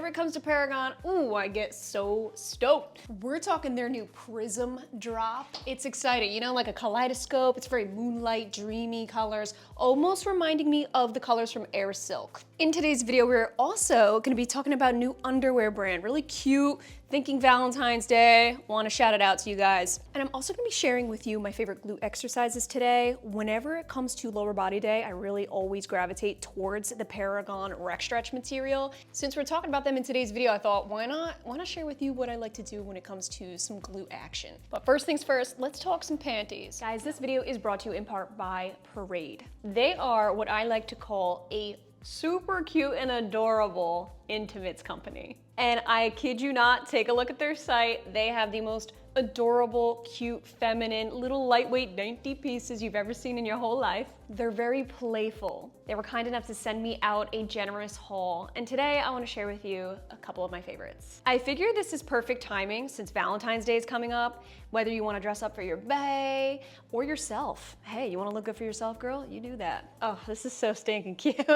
whenever it comes to Paragon, ooh, I get so stoked. We're talking their new Prism drop. It's exciting, you know, like a kaleidoscope. It's very moonlight, dreamy colors, almost reminding me of the colors from Air Silk. In today's video, we're also gonna be talking about a new underwear brand, really cute, thinking Valentine's Day. Wanna shout it out to you guys. And I'm also gonna be sharing with you my favorite glute exercises today. Whenever it comes to lower body day, I really always gravitate towards the Paragon Rec Stretch material. Since we're talking about them in today's video, I thought, why not share with you what I like to do when it comes to some glute action. But first things first, let's talk some panties. Guys, this video is brought to you in part by Parade. They are what I like to call a super cute and adorable intimates company. And I kid you not, take a look at their site. They have the most adorable, cute, feminine, little lightweight, dainty pieces you've ever seen in your whole life. They're very playful. They were kind enough to send me out a generous haul, and today I want to share with you a couple of my favorites. I figure this is perfect timing since Valentine's Day is coming up, whether you want to dress up for your bae or yourself. Hey, you want to look good for yourself, girl? You do that. Oh, this is so stinking cute.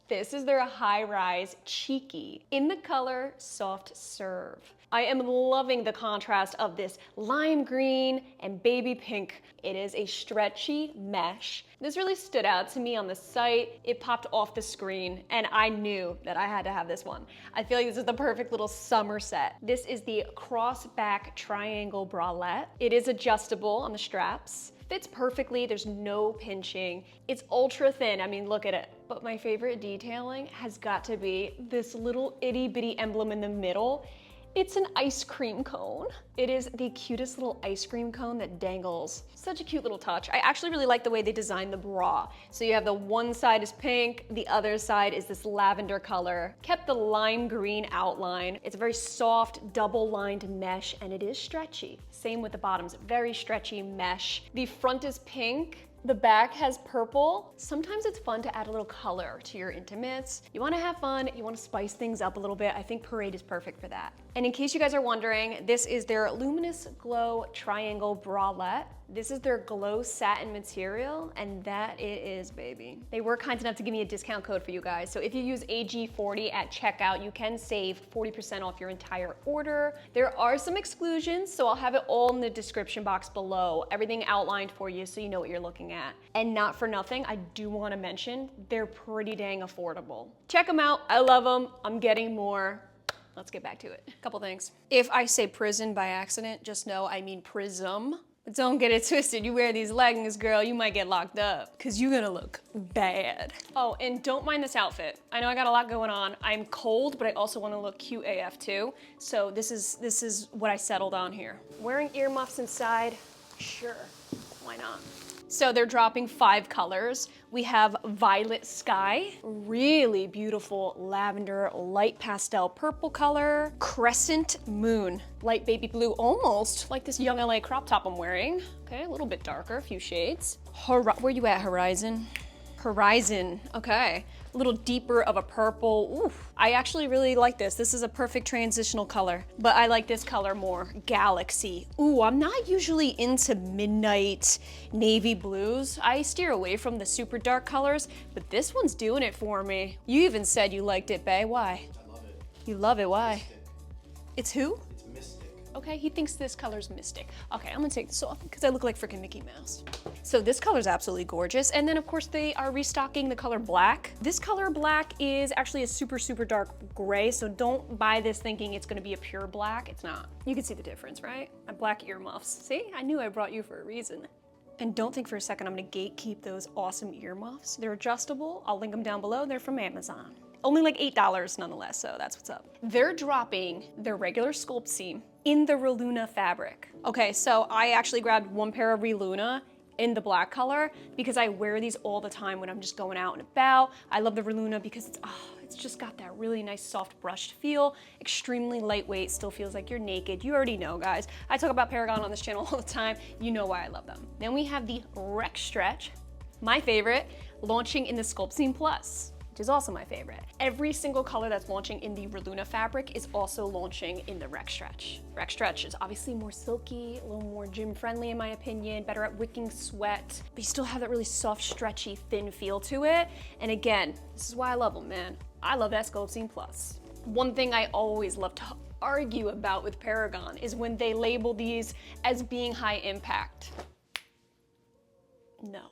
This is their high-rise Cheeky in the color Soft Serve. I am loving the contrast of this lime green and baby pink. It is a stretchy mesh. This really stood out to me on the site. It popped off the screen and I knew that I had to have this one. I feel like this is the perfect little summer set. This is the cross back triangle bralette. It is adjustable on the straps. Fits perfectly, there's no pinching. It's ultra thin, I mean, look at it. But my favorite detailing has got to be this little itty bitty emblem in the middle. It's an ice cream cone. It is the cutest little ice cream cone that dangles. Such a cute little touch. I actually really like the way they designed the bra. So you have the one side is pink, the other side is this lavender color. Kept the lime green outline. It's a very soft, double-lined mesh, and it is stretchy. Same with the bottoms, very stretchy mesh. The front is pink. The back has purple. Sometimes it's fun to add a little color to your intimates. You wanna have fun, you wanna spice things up a little bit. I think Parade is perfect for that. And in case you guys are wondering, this is their Luminous Glow Triangle Bralette. This is their glow satin material, and that it is, baby. They were kind enough to give me a discount code for you guys. So if you use AG40 at checkout, you can save 40% off your entire order. There are some exclusions, so I'll have it all in the description box below. Everything outlined for you so you know what you're looking at. And not for nothing, I do wanna mention, they're pretty dang affordable. Check them out, I love them, I'm getting more. Let's get back to it. Couple things. If I say prison by accident, just know I mean prism. But don't get it twisted. You wear these leggings, girl, you might get locked up because you're gonna look bad. Oh, and don't mind this outfit. I know I got a lot going on. I'm cold, but I also wanna look cute AF too. So this is what I settled on here. Wearing earmuffs inside, sure, why not? So they're dropping 5 colors. We have Violet Sky, really beautiful lavender, light pastel purple color, Crescent Moon, light baby blue, almost like this young LA crop top I'm wearing. Okay, a little bit darker, a few shades. Where you at, Horizon? Horizon, okay. A little deeper of a purple. Oof. I actually really like this. This is a perfect transitional color, but I like this color more, Galaxy. Ooh, I'm not usually into midnight navy blues. I steer away from the super dark colors, but this one's doing it for me. You even said you liked it, bae. Why? I love it. You love it, why? Mystic. It's who? It's Mystic. Okay, he thinks this color's Mystic. Okay, I'm gonna take this off because I look like freaking Mickey Mouse. So this color's absolutely gorgeous. And then of course they are restocking the color black. This color black is actually a super, super dark gray. So don't buy this thinking it's gonna be a pure black. It's not. You can see the difference, right? My black earmuffs. See, I knew I brought you for a reason. And don't think for a second I'm gonna gatekeep those awesome earmuffs. They're adjustable. I'll link them down below. They're from Amazon. Only like $8 nonetheless, so that's what's up. They're dropping their regular sculpt seam in the Reluna fabric. Okay, so I actually grabbed one pair of Reluna in the black color because I wear these all the time when I'm just going out and about. I love the Reluna because it's just got that really nice soft brushed feel, extremely lightweight, still feels like you're naked. You already know, guys. I talk about Paragon on this channel all the time. You know why I love them. Then we have the Rec Stretch, my favorite, launching in the Sculpt Seam Plus, which is also my favorite. Every single color that's launching in the Reluna fabric is also launching in the Rec Stretch. Rec Stretch is obviously more silky, a little more gym friendly in my opinion, better at wicking sweat, but you still have that really soft, stretchy, thin feel to it. And again, this is why I love them, man. I love that Sculpt Seam Plus. One thing I always love to argue about with Paragon is when they label these as being high impact. No.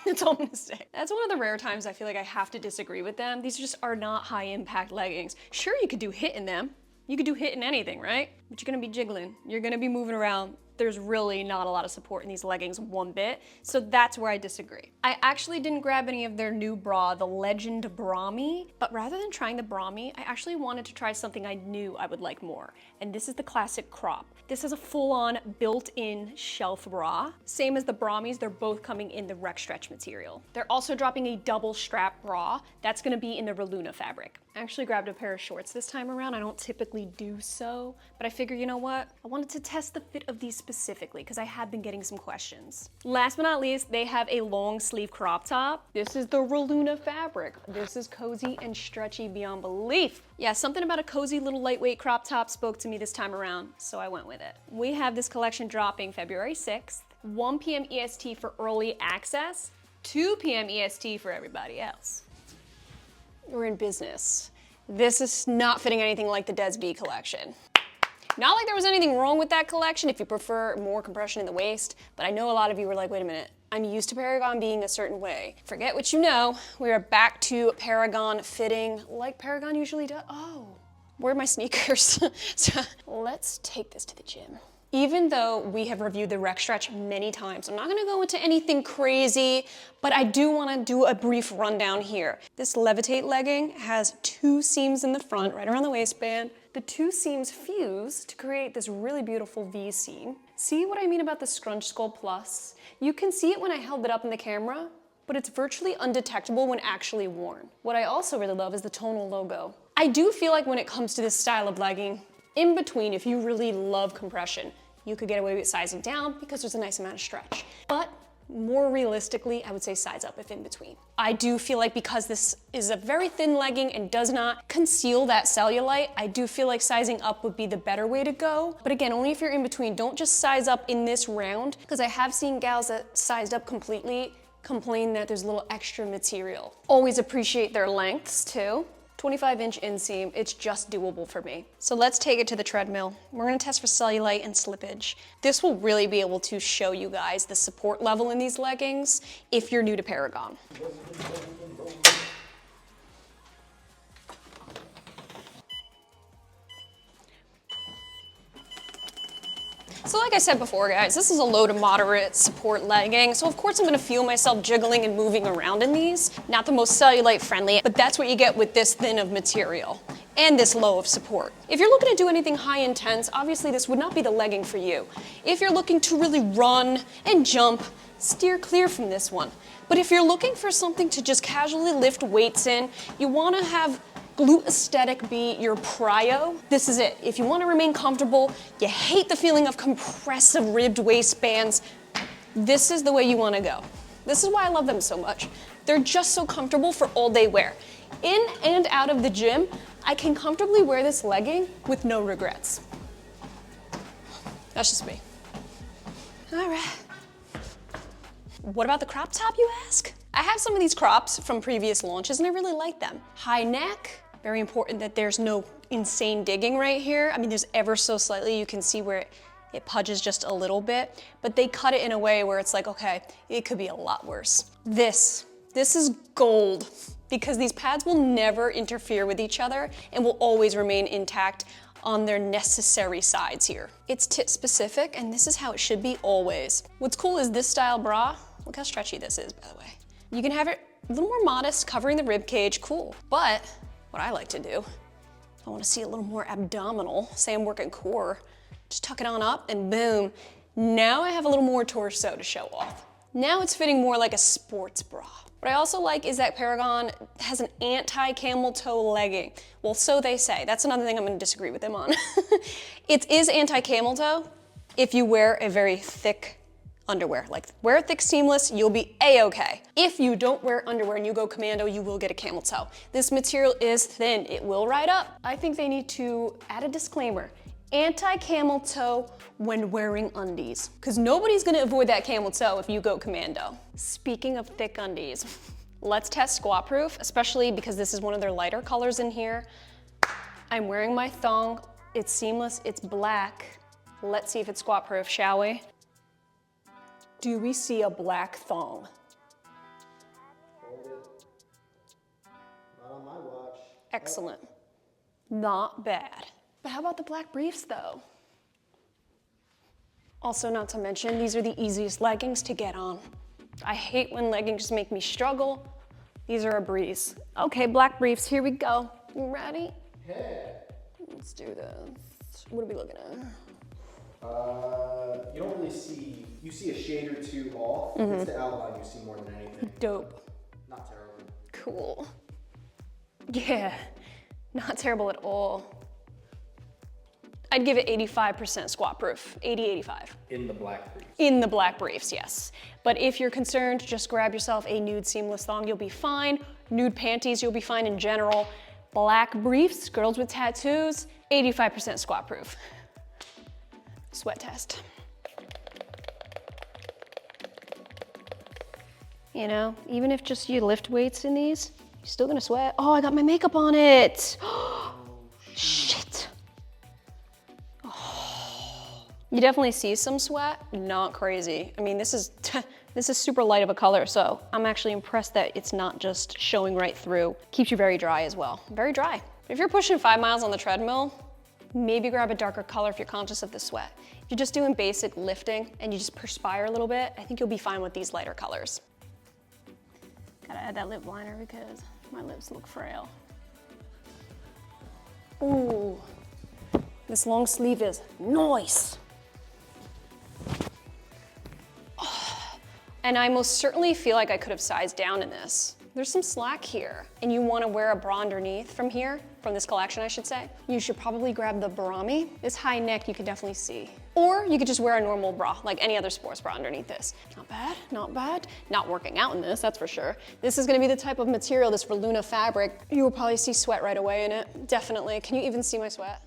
That's all I'm gonna say. That's one of the rare times I feel like I have to disagree with them. These just are not high impact leggings. Sure, you could do HIIT in them. You could do HIIT in anything, right? But you're gonna be jiggling. You're gonna be moving around. There's really not a lot of support in these leggings one bit. So that's where I disagree. I actually didn't grab any of their new bra, the Legend Brahmi, but rather than trying the Brahmi, I actually wanted to try something I knew I would like more. And this is the classic crop. This is a full-on built-in shelf bra. Same as the Brahmis, they're both coming in the rec stretch material. They're also dropping a double strap bra. That's gonna be in the Reluna fabric. I actually grabbed a pair of shorts this time around. I don't typically do so, but I figure, you know what? I wanted to test the fit of these specifically because I have been getting some questions. Last but not least, they have a long sleeve crop top. This is the Reluna fabric. This is cozy and stretchy beyond belief. Yeah, something about a cozy little lightweight crop top spoke to me this time around, so I went with it. We have this collection dropping February 6th, 1 p.m. EST for early access, 2 p.m. EST for everybody else. We're in business. This is not fitting anything like the Des B collection. Not like there was anything wrong with that collection if you prefer more compression in the waist, but I know a lot of you were like, wait a minute, I'm used to Paragon being a certain way. Forget what you know, we are back to Paragon fitting like Paragon usually does. Oh, where are my sneakers? So let's take this to the gym. Even though we have reviewed the rec stretch many times, I'm not gonna go into anything crazy, but I do wanna do a brief rundown here. This Levitate legging has 2 seams in the front, right around the waistband. The 2 seams fuse to create this really beautiful V seam. See what I mean about the Scrunch Sculpt Plus? You can see it when I held it up in the camera, but it's virtually undetectable when actually worn. What I also really love is the tonal logo. I do feel like when it comes to this style of legging, in between, if you really love compression, you could get away with sizing down because there's a nice amount of stretch. But more realistically, I would say size up if in between. I do feel like because this is a very thin legging and does not conceal that cellulite, I do feel like sizing up would be the better way to go. But again, only if you're in between. Don't just size up in this round, because I have seen gals that sized up completely complain that there's a little extra material. Always appreciate their lengths too. 25-inch inseam, it's just doable for me. So let's take it to the treadmill. We're gonna test for cellulite and slippage. This will really be able to show you guys the support level in these leggings if you're new to Paragon. So like I said before, guys, this is a low to moderate support legging. So of course I'm gonna feel myself jiggling and moving around in these. Not the most cellulite friendly, but that's what you get with this thin of material and this low of support. If you're looking to do anything high intense, obviously this would not be the legging for you. If you're looking to really run and jump, steer clear from this one. But if you're looking for something to just casually lift weights in, you wanna have glute aesthetic be your prio, this is it. If you want to remain comfortable, you hate the feeling of compressive ribbed waistbands, this is the way you want to go. This is why I love them so much. They're just so comfortable for all day wear. In and out of the gym, I can comfortably wear this legging with no regrets. That's just me. All right. What about the crop top, you ask? I have some of these crops from previous launches and I really like them. High neck, very important that there's no insane digging right here. I mean, there's ever so slightly, you can see where it pudges just a little bit, but they cut it in a way where it's like, okay, it could be a lot worse. This is gold because these pads will never interfere with each other and will always remain intact on their necessary sides here. It's tit specific and this is how it should be always. What's cool is this style bra, look how stretchy this is, by the way. You can have it a little more modest, covering the rib cage, cool. But what I like to do, if I want to see a little more abdominal, say I'm working core, just tuck it on up and boom. Now I have a little more torso to show off. Now it's fitting more like a sports bra. What I also like is that Paragon has an anti-camel toe legging. Well, so they say. That's another thing I'm going to disagree with them on. It is anti-camel toe if you wear a very thick underwear. Like, wear a thick seamless, you'll be a-okay. If you don't wear underwear and you go commando, you will get a camel toe. This material is thin, it will ride up. I think they need to add a disclaimer. Anti-camel toe when wearing undies, because nobody's gonna avoid that camel toe if you go commando. Speaking of thick undies, let's test squat proof, especially because this is one of their lighter colors in here. I'm wearing my thong. It's seamless, it's black. Let's see if it's squat proof, shall we? Do we see a black thong? Hold it. Not on my watch. Excellent. Not bad. But how about the black briefs though? Also, not to mention, these are the easiest leggings to get on. I hate when leggings make me struggle. These are a breeze. Okay, black briefs, here we go. You ready? Yeah. Let's do this. What are we looking at? You don't really see, you see a shade or two off. It's the outline you see more than anything. Dope. Not terrible. Cool. Yeah, not terrible at all. I'd give it 85% squat proof, 85. In the black briefs. In the black briefs, yes. But if you're concerned, just grab yourself a nude seamless thong, you'll be fine. Nude panties, you'll be fine in general. Black briefs, girls with tattoos, 85% squat proof. Sweat test. You know, even if just you lift weights in these, you're still gonna sweat. Oh, I got my makeup on it. Shit. Oh. You definitely see some sweat, not crazy. I mean, this is super light of a color, so I'm actually impressed that it's not just showing right through. Keeps you very dry as well, very dry. If you're pushing 5 miles on the treadmill, maybe grab a darker color if you're conscious of the sweat. If you're just doing basic lifting and you just perspire a little bit, I think you'll be fine with these lighter colors. Gotta add that lip liner because my lips look frail. Ooh, this long sleeve is nice. Oh, and I most certainly feel like I could have sized down in this. There's some slack here, and you wanna wear a bra underneath from here, from this collection I should say, you should probably grab the Barami. This high neck you can definitely see. Or you could just wear a normal bra, like any other sports bra underneath this. Not bad, not bad. Not working out in this, that's for sure. This is gonna be the type of material, this Verluna fabric. You will probably see sweat right away in it, definitely. Can you even see my sweat?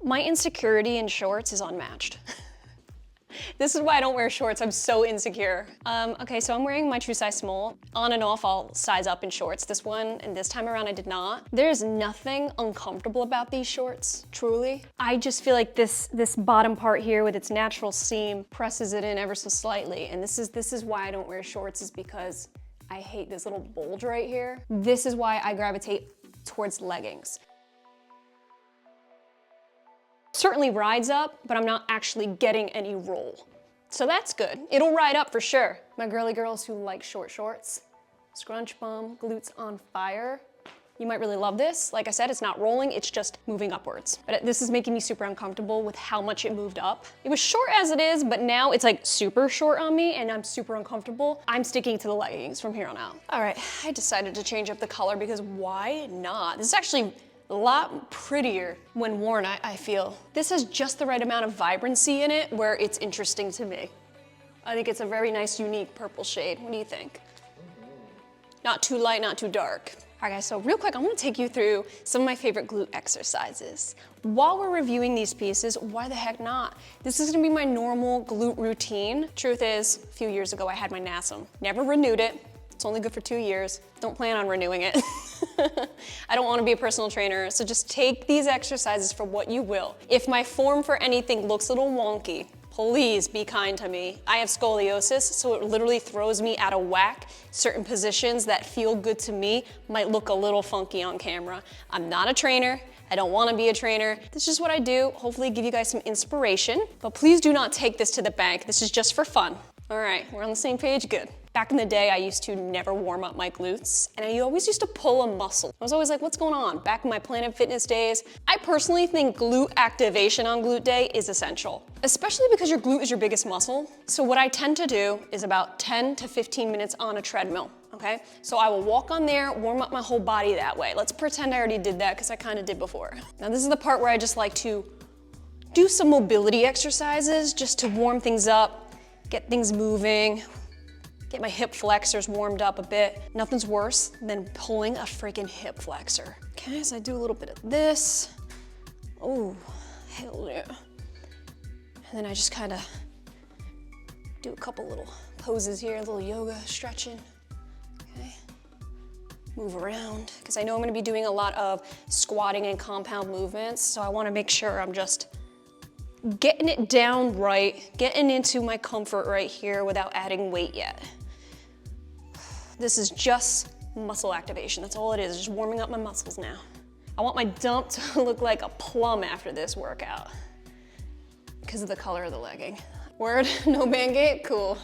My insecurity in shorts is unmatched. This is why I don't wear shorts, I'm so insecure. Okay, so I'm wearing my true size small. On and off, I'll size up in shorts. This one, and this time around I did not. There's nothing uncomfortable about these shorts, truly. I just feel like this bottom part here with its natural seam presses it in ever so slightly. And this is why I don't wear shorts, is because I hate this little bulge right here. This is why I gravitate towards leggings. Certainly rides up, but I'm not actually getting any roll. So that's good. It'll ride up for sure. My girly girls who like short shorts, scrunch bum, glutes on fire. You might really love this. Like I said, it's not rolling, it's just moving upwards. But this is making me super uncomfortable with how much it moved up. It was short as it is, but now it's like super short on me and I'm super uncomfortable. I'm sticking to the leggings from here on out. All right, I decided to change up the color because why not? This is actually a lot prettier when worn, I feel. This has just the right amount of vibrancy in it where it's interesting to me. I think it's a very nice, unique purple shade. What do you think? Not too light, not too dark. All right guys, so real quick, I'm gonna take you through some of my favorite glute exercises. While we're reviewing these pieces, why the heck not? This is gonna be my normal glute routine. Truth is, a few years ago I had my NASM. Never renewed it. It's only good for 2 years. Don't plan on renewing it. I don't want to be a personal trainer, so just take these exercises for what you will. If my form for anything looks a little wonky, please be kind to me. I have scoliosis, so it literally throws me out of whack. Certain positions that feel good to me might look a little funky on camera. I'm not a trainer. I don't want to be a trainer. This is just what I do. Hopefully give you guys some inspiration, but please do not take this to the bank. This is just for fun. All right, we're on the same page, good. Back in the day, I used to never warm up my glutes, and I always used to pull a muscle. I was always like, what's going on? Back in my Planet Fitness days, I personally think glute activation on glute day is essential, especially because your glute is your biggest muscle. So what I tend to do is about 10 to 15 minutes on a treadmill, okay? So I will walk on there, warm up my whole body that way. Let's pretend I already did that, because I kind of did before. Now this is the part where I just like to do some mobility exercises just to warm things up, get things moving, get my hip flexors warmed up a bit. Nothing's worse than pulling a freaking hip flexor. Okay, so I do a little bit of this. Oh, hell yeah. And then I just kind of do a couple little poses here, a little yoga stretching. Okay. move around, because I know I'm gonna be doing a lot of squatting and compound movements, so I wanna make sure I'm just getting it down right, getting into my comfort right here without adding weight yet. This is just muscle activation, that's all it is, just warming up my muscles now. I want my dump to look like a plum after this workout because of the color of the legging. Word, no band gate, cool.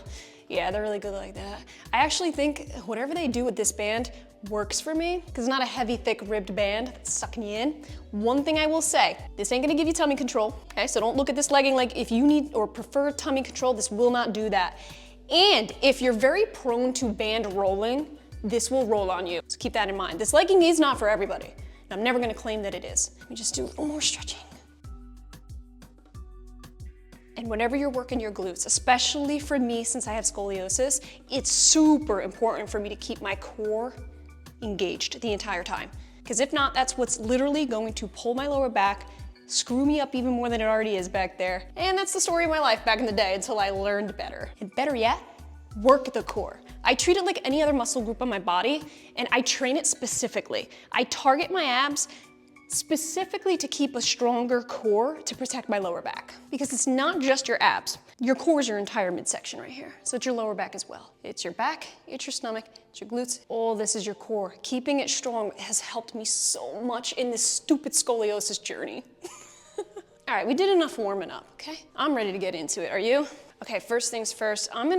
Yeah, they're really good like that. I actually think whatever they do with this band works for me because it's not a heavy, thick, ribbed band that's sucking you in. One thing I will say, this ain't gonna give you tummy control, okay? So don't look at this legging like if you need or prefer tummy control, this will not do that. And if you're very prone to band rolling, this will roll on you. So keep that in mind. This legging is not for everybody. I'm never gonna claim that it is. Let me just do a little more stretching. And whenever you're working your glutes, especially for me since I have scoliosis, it's super important for me to keep my core engaged the entire time. Because if not, that's what's literally going to pull my lower back, screw me up even more than it already is back there. And that's the story of my life back in the day until I learned better. And better yet, work the core. I treat it like any other muscle group on my body, and I train it specifically. I target my abs specifically to keep a stronger core to protect my lower back. Because it's not just your abs. Your core is your entire midsection right here. So it's your lower back as well. It's your back, it's your stomach, it's your glutes. All this is your core. Keeping it strong has helped me so much in this stupid scoliosis journey. All right, we did enough warming up, okay? I'm ready to get into it, are you? Okay, first things first, what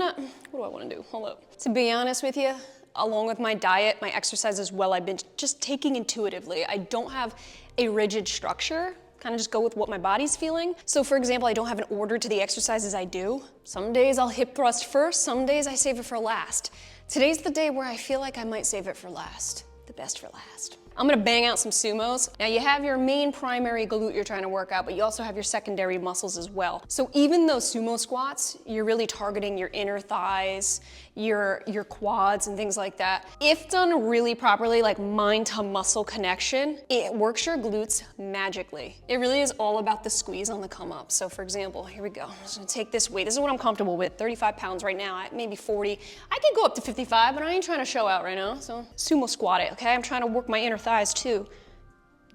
do I wanna do? Hold up. To be honest with you, along with my diet, my exercise as well, I've been just taking intuitively. I don't have a rigid structure, kind of just go with what my body's feeling. So for example, I don't have an order to the exercises I do. Some days I'll hip thrust first, some days I save it for last. Today's the day where I feel like I might save it for last, the best for last. I'm gonna bang out some sumos. Now you have your main primary glute you're trying to work out, but you also have your secondary muscles as well. So even those sumo squats, you're really targeting your inner thighs, your quads and things like that. If done really properly, like mind to muscle connection, it works your glutes magically. It really is all about the squeeze on the come up. So for example, here we go. I'm just gonna take this weight. This is what I'm comfortable with, 35 pounds right now, maybe 40. I could go up to 55, but I ain't trying to show out right now. So sumo squat it, okay? I'm trying to work my inner thighs too.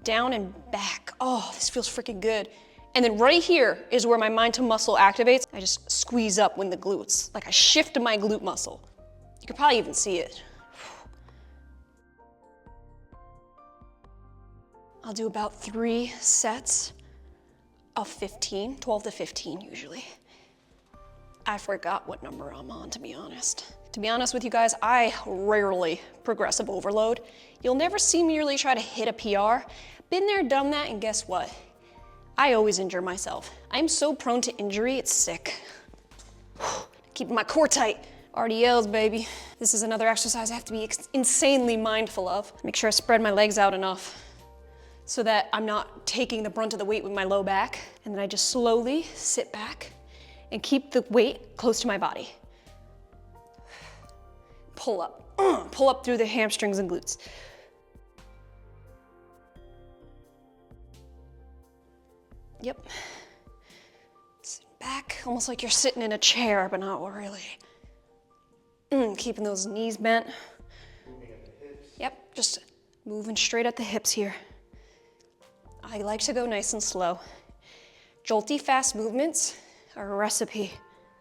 Down and back. Oh, this feels freaking good. And then right here is where my mind to muscle activates. I just squeeze up with the glutes. Like I shift my glute muscle. You could probably even see it. I'll do about 3 sets of 15, 12 to 15 usually. I forgot what number I'm on, to be honest. To be honest with you guys, I rarely progressive overload. You'll never see me really try to hit a PR. Been there, done that, and guess what? I always injure myself. I'm so prone to injury, it's sick. Keeping my core tight. RDLs, baby. This is another exercise I have to be insanely mindful of. Make sure I spread my legs out enough so that I'm not taking the brunt of the weight with my low back. And then I just slowly sit back and keep the weight close to my body. Pull up through the hamstrings and glutes. Yep. Sit back, almost like you're sitting in a chair, but not really. Keeping those knees bent. Moving at the hips. Yep, just moving straight at the hips here. I like to go nice and slow. Jolty fast movements are a recipe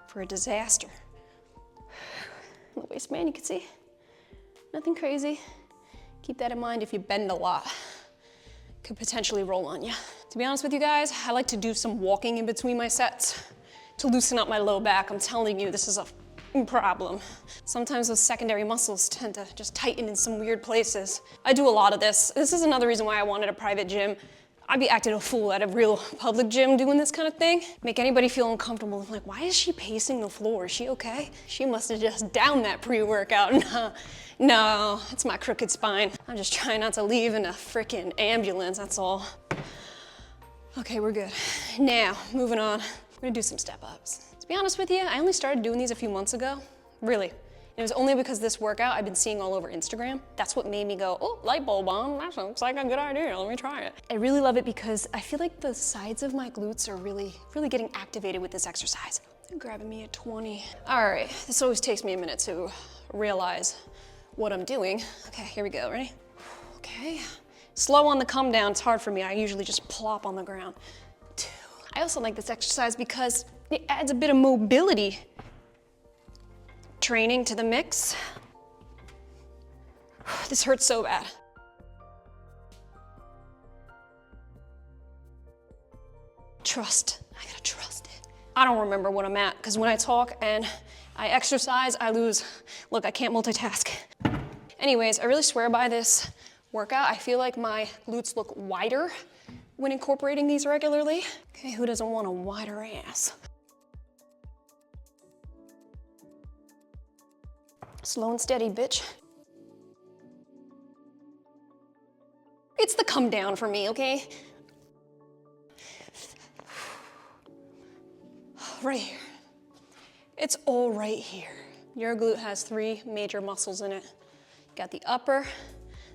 for a disaster. The waistband, you can see. Nothing crazy. Keep that in mind if you bend a lot. Could potentially roll on you. To be honest with you guys, I like to do some walking in between my sets to loosen up my low back. I'm telling you, this is a problem. Sometimes those secondary muscles tend to just tighten in some weird places. I do a lot of this. This is another reason why I wanted a private gym. I'd be acting a fool at a real public gym doing this kind of thing. Make anybody feel uncomfortable. I'm like, why is she pacing the floor? Is she okay? She must have just downed that pre-workout. No, it's my crooked spine. I'm just trying not to leave in a freaking ambulance, that's all. Okay, we're good. Now, moving on. We're gonna do some step-ups. To be honest with you, I only started doing these a few months ago. Really. It was only because this workout I've been seeing all over Instagram. That's what made me go, oh, light bulb on, that looks like a good idea, let me try it. I really love it because I feel like the sides of my glutes are really getting activated with this exercise. They're grabbing me at 20. All right, this always takes me a minute to realize what I'm doing. Okay, here we go, ready? Okay, slow on the come down, it's hard for me. I usually just plop on the ground. 2. I also like this exercise because it adds a bit of mobility training to the mix. This hurts so bad. Trust, I gotta trust it. I don't remember what I'm at, because when I talk and I exercise, I lose. Look, I can't multitask. Anyways, I really swear by this workout. I feel like my glutes look wider when incorporating these regularly. Okay, who doesn't want a wider ass? Slow and steady, bitch. It's the come down for me, okay? Right here. It's all right here. Your glute has 3 major muscles in it. You got the upper,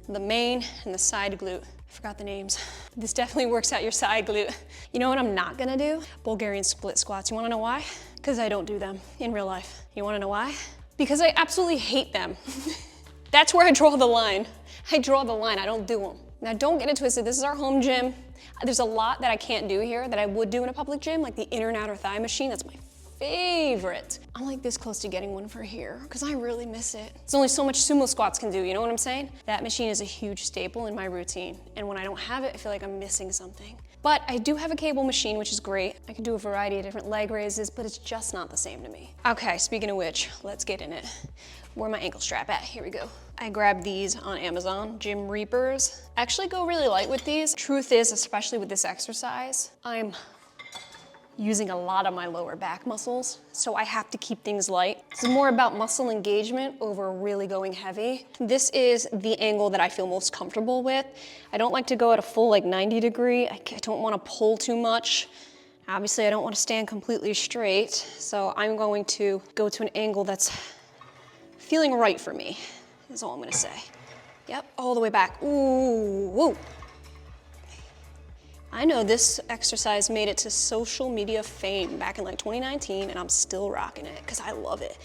the main, and the side glute. I forgot the names. This definitely works out your side glute. You know what I'm not gonna do? Bulgarian split squats. You wanna know why? Because I don't do them in real life. You wanna know why? Because I absolutely hate them. That's where I draw the line. I draw the line, I don't do them. Now don't get it twisted, this is our home gym. There's a lot that I can't do here that I would do in a public gym, like the inner and outer thigh machine, that's my favorite. I'm like this close to getting one for here, because I really miss it. It's only so much sumo squats can do, you know what I'm saying? That machine is a huge staple in my routine, and when I don't have it, I feel like I'm missing something. But I do have a cable machine, which is great. I can do a variety of different leg raises, but it's just not the same to me. Okay, speaking of which, let's get in it. Where my ankle strap at? Here we go. I grabbed these on Amazon, Gym Reapers. I actually go really light with these. Truth is, especially with this exercise, I'm using a lot of my lower back muscles, so I have to keep things light. It's more about muscle engagement over really going heavy. This is the angle that I feel most comfortable with. I don't like to go at a full like 90 degree. I don't want to pull too much. Obviously, I don't want to stand completely straight, so I'm going to go to an angle that's feeling right for me, is all I'm gonna say. Yep, all the way back. Ooh, woo. I know this exercise made it to social media fame back in like 2019, and I'm still rocking it because I love it.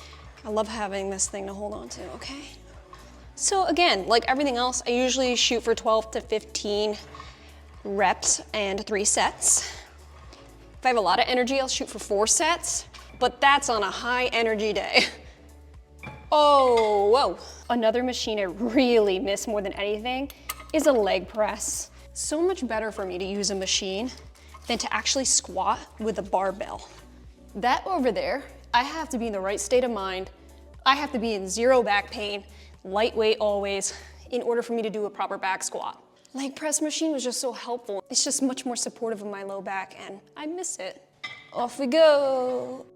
I love having this thing to hold on to, okay? So again, like everything else, I usually shoot for 12 to 15 reps and 3 sets. If I have a lot of energy, I'll shoot for 4 sets, but that's on a high energy day. Oh, whoa. Another machine I really miss more than anything is a leg press. So much better for me to use a machine than to actually squat with a barbell. That over there, I have to be in the right state of mind. I have to be in 0 back pain, lightweight always, in order for me to do a proper back squat. Leg press machine was just so helpful. It's just much more supportive of my low back, and I miss it. Off we go.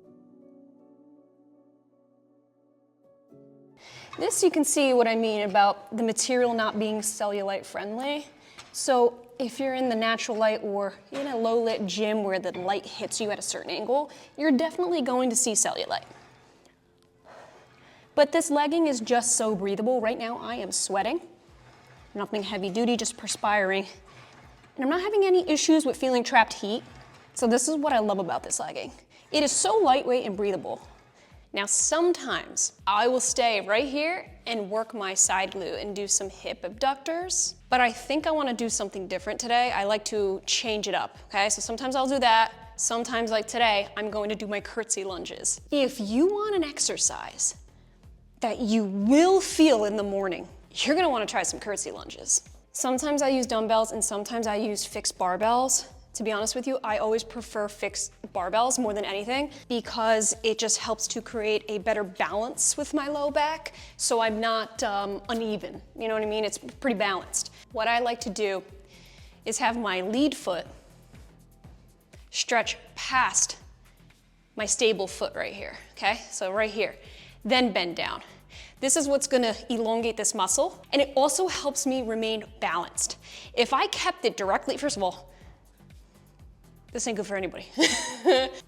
This, you can see what I mean about the material not being cellulite friendly. So if you're in the natural light or in a low lit gym where the light hits you at a certain angle, you're definitely going to see cellulite. But this legging is just so breathable. Right now I am sweating, nothing heavy duty, just perspiring. And I'm not having any issues with feeling trapped heat. So this is what I love about this legging. It is so lightweight and breathable. Now sometimes I will stay right here and work my side glute and do some hip abductors, but I think I wanna do something different today. I like to change it up, okay? So sometimes I'll do that. Sometimes, like today, I'm going to do my curtsy lunges. If you want an exercise that you will feel in the morning, you're gonna wanna try some curtsy lunges. Sometimes I use dumbbells and sometimes I use fixed barbells. To be honest with you, I always prefer fixed barbells more than anything because it just helps to create a better balance with my low back so I'm not uneven. You know what I mean? It's pretty balanced. What I like to do is have my lead foot stretch past my stable foot right here, okay? So right here, then bend down. This is what's gonna elongate this muscle, and it also helps me remain balanced. If I kept it directly, first of all, this ain't good for anybody.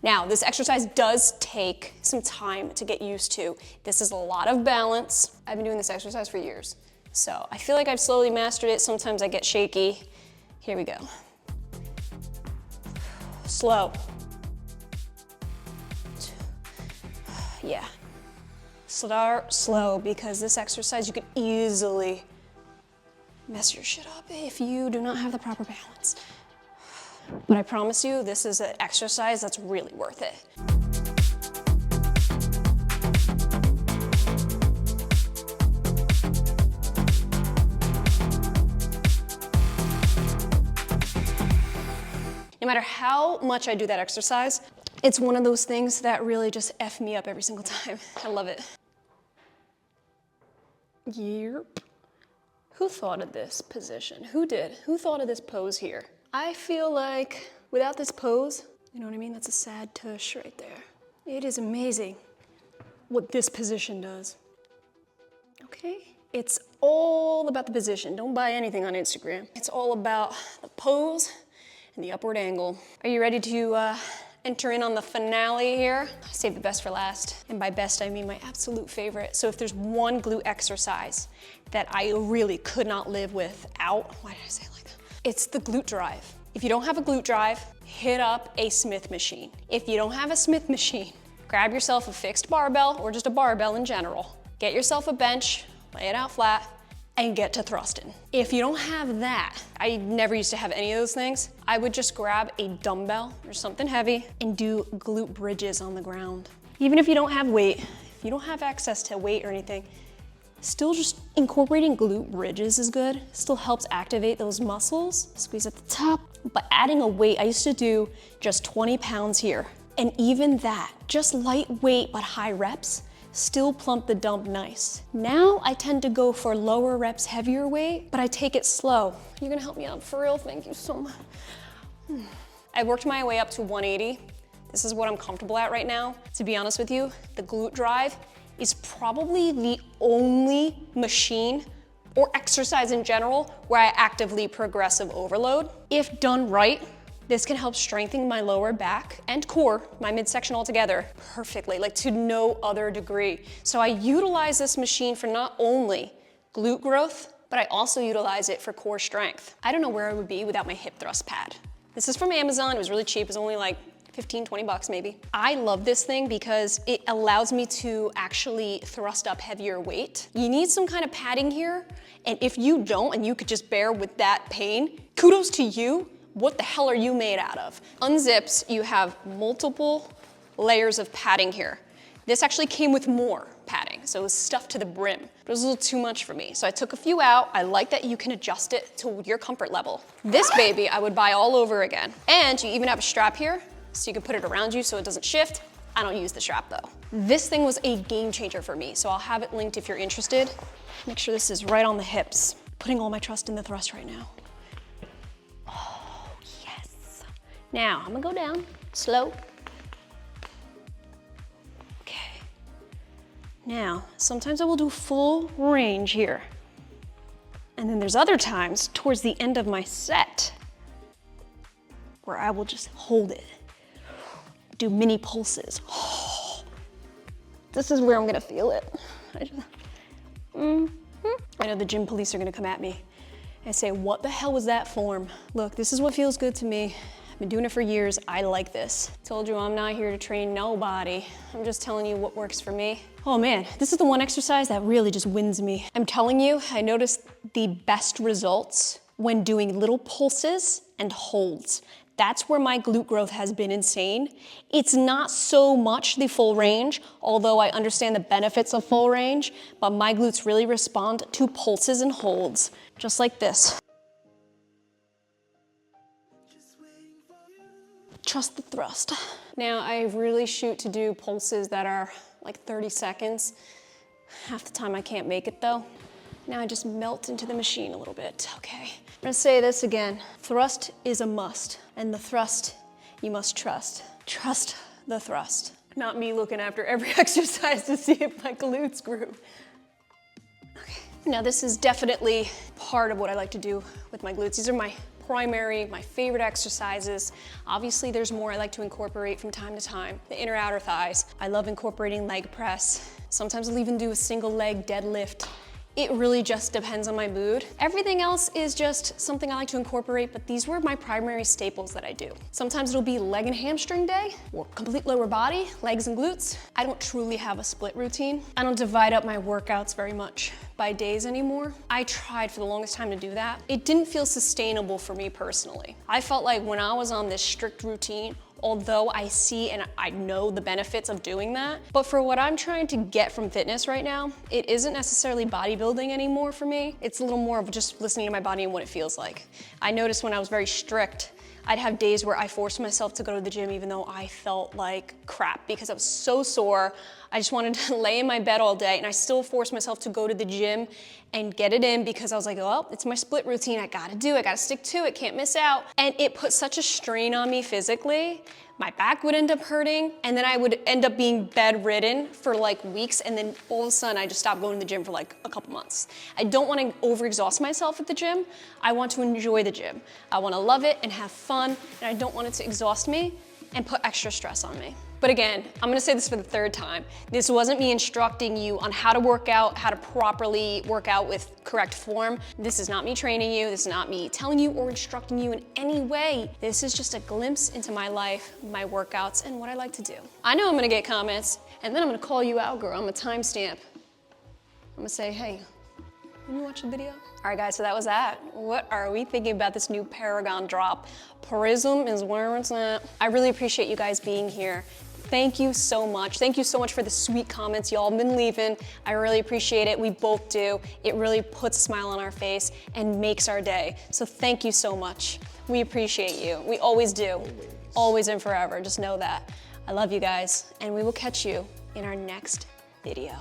Now, this exercise does take some time to get used to. This is a lot of balance. I've been doing this exercise for years. So I feel like I've slowly mastered it. Sometimes I get shaky. Here we go. Slow. Yeah. Start slow, because this exercise you could easily mess your shit up if you do not have the proper balance. But I promise you, this is an exercise that's really worth it. No matter how much I do that exercise, it's one of those things that really just F me up every single time. I love it. Yep. Who thought of this position? Who did? Who thought of this pose here? I feel like without this pose, you know what I mean? That's a sad tush right there. It is amazing what this position does. Okay? It's all about the position. Don't buy anything on Instagram. It's all about the pose and the upward angle. Are you ready to enter in on the finale here? Save the best for last. And by best, I mean my absolute favorite. So if there's one glute exercise that I really could not live without, why did I say it like that? It's the glute drive. If you don't have a glute drive, hit up a Smith machine. If you don't have a Smith machine, grab yourself a fixed barbell or just a barbell in general. Get yourself a bench, lay it out flat, and get to thrusting. If you don't have that, I never used to have any of those things, I would just grab a dumbbell or something heavy and do glute bridges on the ground. Even if you don't have weight, if you don't have access to weight or anything, still just incorporating glute bridges is good. Still helps activate those muscles. Squeeze at the top. But adding a weight, I used to do just 20 pounds here. And even that, just lightweight but high reps, still plump the dump nice. Now I tend to go for lower reps, heavier weight, but I take it slow. You're gonna help me out for real, thank you so much. I worked my way up to 180. This is what I'm comfortable at right now. To be honest with you, the glute drive is probably the only machine or exercise in general where I actively progressive overload. If done right, this can help strengthen my lower back and core, my midsection altogether, perfectly, like to no other degree. So I utilize this machine for not only glute growth, but I also utilize it for core strength. I don't know where I would be without my hip thrust pad. This is from Amazon, it was really cheap, it was only like 15, 20 bucks maybe. I love this thing because it allows me to actually thrust up heavier weight. You need some kind of padding here, and if you don't, and you could just bear with that pain, kudos to you. What the hell are you made out of? Unzips, you have multiple layers of padding here. This actually came with more padding, so it was stuffed to the brim. It was a little too much for me, so I took a few out. I like that you can adjust it to your comfort level. This baby, I would buy all over again. And you even have a strap here, so you can put it around you so it doesn't shift. I don't use the strap though. This thing was a game changer for me, so I'll have it linked if you're interested. Make sure this is right on the hips. Putting all my trust in the thrust right now. Now, I'm gonna go down, slow. Okay. Now, sometimes I will do full range here. And then there's other times towards the end of my set where I will just hold it. Do mini pulses. This is where I'm gonna feel it. I know the gym police are gonna come at me and say, what the hell was that form? Look, this is what feels good to me. Been doing it for years, I like this. Told you I'm not here to train nobody. I'm just telling you what works for me. Oh man, this is the one exercise that really just wins me. I'm telling you, I noticed the best results when doing little pulses and holds. That's where my glute growth has been insane. It's not so much the full range, although I understand the benefits of full range, but my glutes really respond to pulses and holds, just like this. Trust the thrust. Now I really shoot to do pulses that are like 30 seconds. Half the time I can't make it though. Now I just melt into the machine a little bit, okay. I'm gonna say this again. Thrust is a must, and the thrust you must trust. Trust the thrust. Not me looking after every exercise to see if my glutes grew. Okay. Now this is definitely part of what I like to do with my glutes. These are my favorite exercises. Obviously there's more I like to incorporate from time to time. The inner outer thighs. I love incorporating leg press. Sometimes I'll even do a single leg deadlift It really just depends on my mood. Everything else is just something I like to incorporate, but these were my primary staples that I do. Sometimes it'll be leg and hamstring day, or complete lower body, legs and glutes. I don't truly have a split routine. I don't divide up my workouts very much by days anymore. I tried for the longest time to do that. It didn't feel sustainable for me personally. I felt like when I was on this strict routine, although I see and I know the benefits of doing that, but for what I'm trying to get from fitness right now, it isn't necessarily bodybuilding anymore for me. It's a little more of just listening to my body and what it feels like. I noticed when I was very strict, I'd have days where I forced myself to go to the gym even though I felt like crap because I was so sore. I just wanted to lay in my bed all day, and I still forced myself to go to the gym and get it in because I was like, well, it's my split routine. I gotta do it, I gotta stick to it, can't miss out. And it put such a strain on me physically. My back would end up hurting, and then I would end up being bedridden for like weeks, and then all of a sudden I just stopped going to the gym for like a couple months. I don't want to overexhaust myself at the gym. I want to enjoy the gym. I want to love it and have fun, and I don't want it to exhaust me and put extra stress on me. But again, I'm gonna say this for the third time. This wasn't me instructing you on how to work out, how to properly work out with correct form. This is not me training you. This is not me telling you or instructing you in any way. This is just a glimpse into my life, my workouts, and what I like to do. I know I'm gonna get comments, and then I'm gonna call you out, girl. I'm gonna timestamp. I'm gonna say, hey, did you watch the video? All right, guys, so that was that. What are we thinking about this new Paragon drop? Prism is where it's at. I really appreciate you guys being here. Thank you so much. Thank you so much for the sweet comments y'all been leaving. I really appreciate it. We both do. It really puts a smile on our face and makes our day. So thank you so much. We appreciate you. We always do. Always and forever. Just know that. I love you guys, and we will catch you in our next video.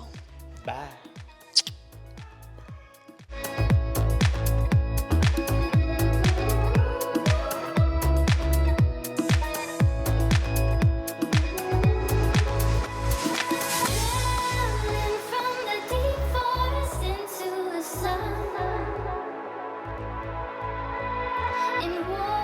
Bye. In war.